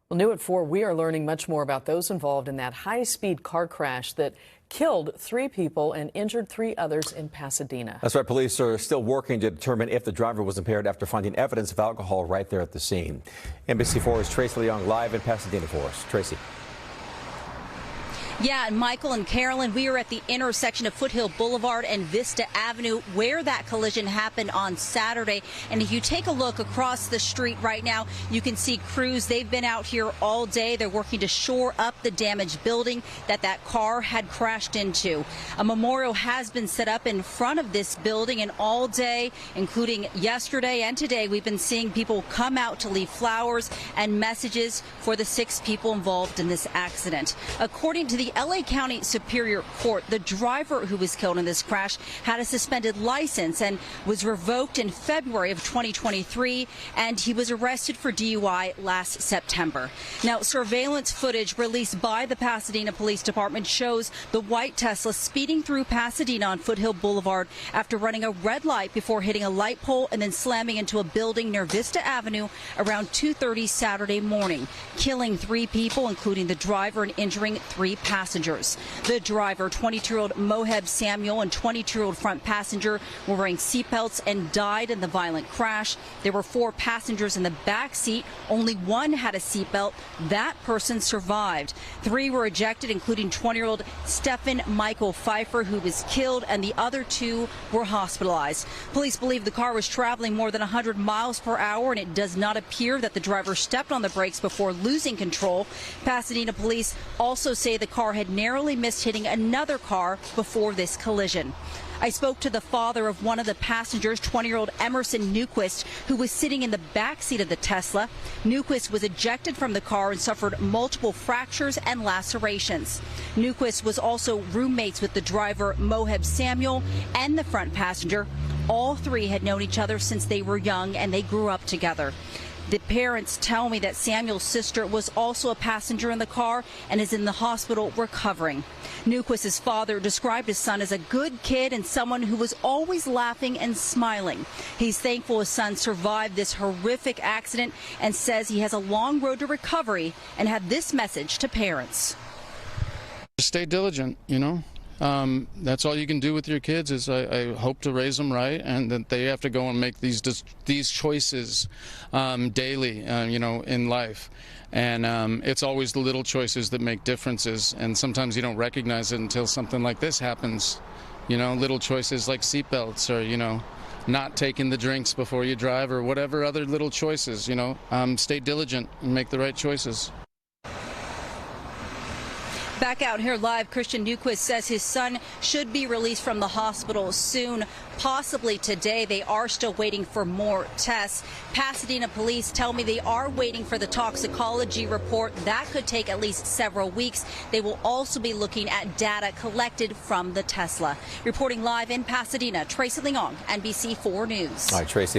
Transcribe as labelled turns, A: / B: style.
A: Well, new at 4, we are learning much more about those involved in that high-speed car crash that killed 3 people and injured 3 others in Pasadena.
B: That's right. Police are still working to determine if the driver was impaired after finding evidence of alcohol right there at the scene. NBC4's Tracey Leong live in Pasadena for us. Tracey.
C: Yeah, and Michael and Carolyn, we are at the intersection of Foothill Boulevard and Vista Avenue where that collision happened on Saturday. And if you take a look across the street right now, you can see crews. They've been out here all day. They're working to shore up the damaged building that car had crashed into. A memorial has been set up in front of this building, and all day, including yesterday and today, we've been seeing people come out to leave flowers and messages for the 6 people involved in this accident. According to the LA County Superior Court, the driver who was killed in this crash had a suspended license and was revoked in February of 2023, and he was arrested for DUI last September. Now, surveillance footage released by the Pasadena Police Department shows the white Tesla speeding through Pasadena on Foothill Boulevard after running a red light before hitting a light pole and then slamming into a building near Vista Avenue around 2:30 Saturday morning, killing 3 people, including the driver, and injuring 3 passengers. The driver, 22-year-old Moheb Samuel, and 22-year-old front passenger were wearing seatbelts and died in the violent crash. There were 4 passengers in the back seat. Only 1 had a seatbelt. That person survived. 3 were ejected, including 20-year-old Stephen Michael Pfeiffer, who was killed, and the other 2 were hospitalized. Police believe the car was traveling more than 100 miles per hour, and it does not appear that the driver stepped on the brakes before losing control. Pasadena police also say the car had narrowly missed hitting another car before this collision. I spoke to the father of one of the passengers, 20-year-old Emerson Newquist, who was sitting in the back seat of the Tesla. Newquist was ejected from the car and suffered multiple fractures and lacerations. Newquist was also roommates with the driver, Moheb Samuel, and the front passenger. All 3 had known each other since they were young, and they grew up together. The parents tell me that Samuel's sister was also a passenger in the car and is in the hospital recovering. Newquist's father described his son as a good kid and someone who was always laughing and smiling. He's thankful his son survived this horrific accident and says he has a long road to recovery and had this message to parents.
D: Stay diligent, you know. That's all you can do with your kids. Is I hope to raise them right, and that they have to go and make these choices daily, you know, in life. And it's always the little choices that make differences, and sometimes you don't recognize it until something like this happens. You know, little choices like seatbelts, or, you know, not taking the drinks before you drive, or whatever other little choices. You know, stay diligent and make the right choices.
C: Back out here live, Christian Newquist says his son should be released from the hospital soon, possibly today. They are still waiting for more tests. Pasadena police tell me they are waiting for the toxicology report. That could take at least several weeks. They will also be looking at data collected from the Tesla. Reporting live in Pasadena, Tracey Leong, NBC4 News.
B: All right, Tracey.